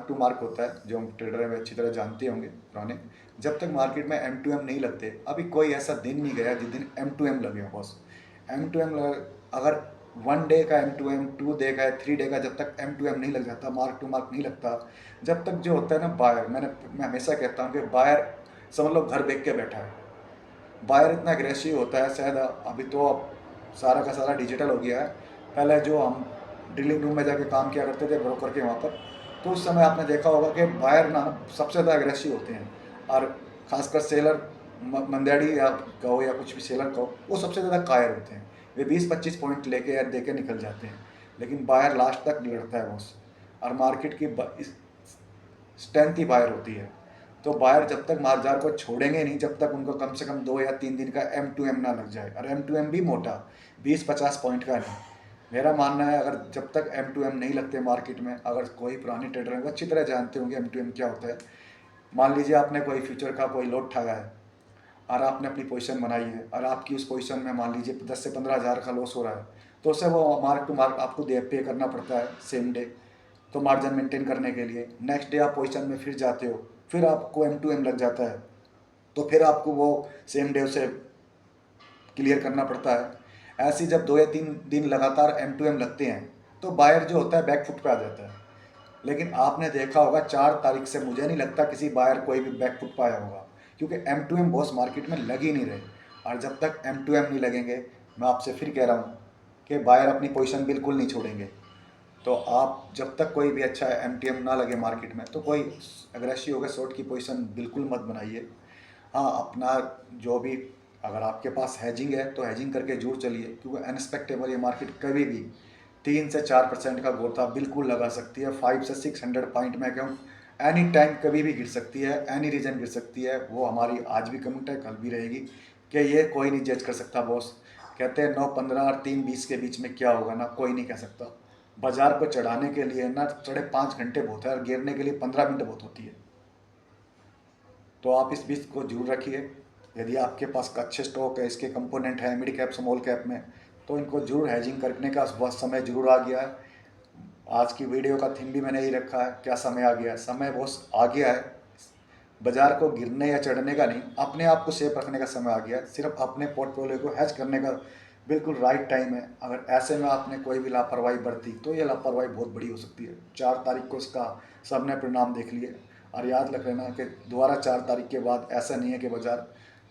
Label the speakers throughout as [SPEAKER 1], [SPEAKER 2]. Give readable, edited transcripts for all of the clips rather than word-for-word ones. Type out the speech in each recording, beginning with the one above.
[SPEAKER 1] Mark to mark होता है, जो हम ट्रेडर में अच्छी तरह जानते होंगे पुराने। जब तक मार्केट में एम टू एम नहीं लगते, अभी कोई ऐसा दिन नहीं गया जिस दिन एम टू एम लगे हो बॉस। एम टू एम अगर 1 डे का एम टू एम, 2 डे का, 3 डे का, जब तक एम टू एम नहीं लग जाता, मार्क टू मार्क नहीं लगता, जब तक जो होता है ना बायर, मैं हमेशा कहता हूँ कि बायर समझ लो घर बेच के बैठा है। बायर इतना एग्रेसिव होता है, शायद अभी तो अब सारा का सारा डिजिटल हो गया है। पहले जो हम डीलिंग रूम में जाके काम किया करते थे ब्रोकर के वहाँ पर, तो उस समय आपने देखा होगा कि बायर ना सबसे ज़्यादा एग्रेसिव होते हैं। और खासकर सेलर, मंदेड़ी या कहो या कुछ भी सेलर कहो, वो सबसे ज़्यादा कायर होते हैं। वे 20-25 पॉइंट लेके या दे के निकल जाते हैं, लेकिन बायर लास्ट तक लड़ता है बॉस। और मार्केट की स्ट्रेंथ ही बायर होती है। तो बायर जब तक बाजार को छोड़ेंगे नहीं, जब तक उनको कम से कम 2 या 3 दिन का एम टू एम ना लग जाए। और एम टू एम भी मोटा, 20-50 पॉइंट का नहीं। मेरा मानना है, अगर जब तक एम टू एम नहीं लगते मार्केट में, अगर कोई पुराने ट्रेडर हैं वो अच्छी तरह जानते होंगे एम टू एम क्या होता है। मान लीजिए आपने कोई फ्यूचर का कोई लोड उठाया है और आपने अपनी पोजीशन बनाई है, और आपकी उस पोजीशन में मान लीजिए 10 से 15 हज़ार का लॉस हो रहा है, तो उससे वो मार्क टू मार्क आपको दे पे करना पड़ता है सेम डे। तो मार्जिन मेंटेन करने के लिए नेक्स्ट डे आप पोजीशन में फिर जाते हो, फिर आपको एम टू एम लग जाता है, तो फिर आपको वो सेम डे उसे क्लियर करना पड़ता है। ऐसे जब 2 या 3 दिन लगातार एम टू एम लगते हैं, तो बायर जो होता है बैक फुट पे आ जाता है। लेकिन आपने देखा होगा 4 तारीख से मुझे नहीं लगता किसी बायर कोई भी बैक फुट पाया होगा, क्योंकि M to M boss market में लग ही नहीं रहे। और जब तक एम टू एम नहीं लगेंगे, मैं आपसे फिर कह रहा हूँ कि बायर अपनी पोजीशन बिल्कुल नहीं छोड़ेंगे। तो आप जब तक कोई भी अच्छा एम टी एम ना लगे मार्केट में, तो कोई अग्रेसिव होकर शॉर्ट की पोजीशन बिल्कुल मत बनाइए। हाँ, अपना जो भी, अगर आपके पास हैजिंग है तो हैजिंग करके जरूर चलिए, क्योंकि अनएक्सपेक्टेबल ये मार्केट कभी भी 3 से 4% का गोता बिल्कुल लगा सकती है। 500 से 600 पॉइंट में कहूँ, एनी टाइम कभी भी गिर सकती है, एनी रीजन गिर सकती है। वो हमारी आज भी कमिट है, कल भी रहेगी, कि ये कोई नहीं जज कर सकता बॉस। कहते हैं 9:15 और 3:20 के बीच में क्या होगा ना, कोई नहीं कह सकता। बाजार को चढ़ाने के लिए ना 5.5 घंटे बहुत है, और गिरने के लिए 15 मिनट बहुत होती है। तो आप इस बीच को जरूर रखिए। यदि आपके पास अच्छे स्टॉक है, इसके कंपोनेंट है मिड कैप स्मॉल कैप में, तो इनको जरूर हैजिंग करने का वह समय जरूर आ गया है। आज की वीडियो का थीम भी मैंने यही रखा है, क्या समय आ गया है। समय बहुत आ गया है, बाजार को गिरने या चढ़ने का नहीं, अपने आप को सेफ रखने का समय आ गया है। सिर्फ अपने पोर्टफोलियो को हैज करने का बिल्कुल राइट टाइम है। अगर ऐसे में आपने कोई भी लापरवाही बरती, तो ये लापरवाही बहुत बड़ी हो सकती है। 4 तारीख को इसका सबने परिणाम देख लिए। और याद रख लेना कि दोबारा 4 तारीख के बाद ऐसा नहीं है कि बाजार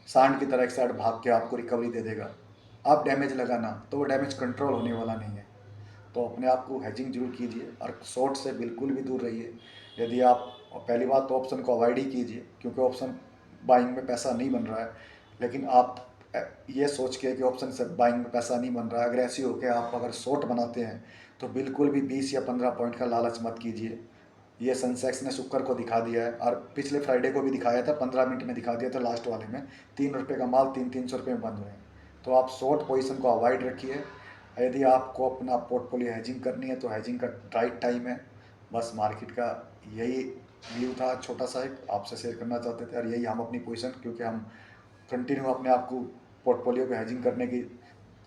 [SPEAKER 1] सांड की तरह एक साइड भाग के आपको रिकवरी दे देगा। आप डैमेज लगाना, तो वो डैमेज कंट्रोल होने वाला नहीं है। तो अपने आप को हैजिंग जरूर कीजिए, और शॉर्ट से बिल्कुल भी दूर रहिए। यदि आप, पहली बात तो ऑप्शन को अवॉइड ही कीजिए, क्योंकि ऑप्शन बाइंग में पैसा नहीं बन रहा है। लेकिन आप ये सोच के कि ऑप्शन से बाइंग में पैसा नहीं बन रहा है, अग्रेसिव होकर आप अगर शॉर्ट बनाते हैं, तो बिल्कुल भी 20 या 15 पॉइंट का लालच मत कीजिए। ये सेंसेक्स ने शुक्र को दिखा दिया है, और पिछले फ्राइडे को भी दिखाया था, 15 मिनट में दिखा दिया था लास्ट वाले में। ₹3 का माल 300-300 में बंद हुए हैं। तो आप शॉर्ट पोजीशन को अवॉइड रखिए। यदि आपको अपना पोर्टफोलियो हैजिंग करनी है, तो हैजिंग का राइट टाइम है। बस मार्केट का यही व्यू था, छोटा सा एक आपसे शेयर करना चाहते थे। और यही हम अपनी पोजीशन, क्योंकि हम कंटिन्यू अपने आप को पोर्टफोलियो को हैजिंग करने की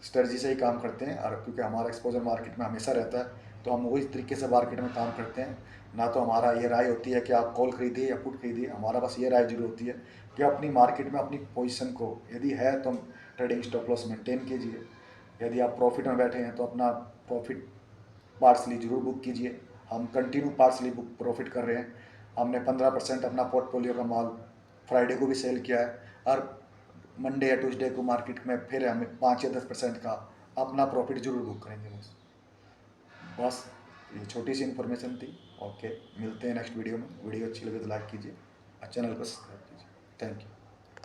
[SPEAKER 1] स्ट्रेटजी से ही काम करते हैं, और क्योंकि हमारा एक्सपोजर मार्केट में हमेशा रहता है, तो हम वही तरीके से मार्केट में काम करते हैं। ना तो हमारा ये राय होती है कि आप कॉल खरीदिए या पुट खरीदिए, हमारा बस ये राय जरूर होती है कि अपनी मार्केट में अपनी पोजीशन को, यदि है तो ट्रेडिंग स्टॉप लॉस मेंटेन कीजिए। यदि आप प्रॉफिट में बैठे हैं, तो अपना प्रॉफिट पार्सली जरूर बुक कीजिए। हम कंटिन्यू पार्सली बुक प्रॉफिट कर रहे हैं। हमने 15% अपना पोर्टफोलियो का माल फ्राइडे को भी सेल किया है, और मंडे या ट्यूसडे को मार्केट में फिर हमें 5 या 10% का अपना प्रॉफिट जरूर बुक करेंगे बस। बस ये छोटी सी इन्फॉर्मेशन थी। ओके, मिलते हैं नेक्स्ट वीडियो में। वीडियो अच्छी लगे तो लाइक कीजिए और चैनल को सब्सक्राइब कीजिए। Thank you.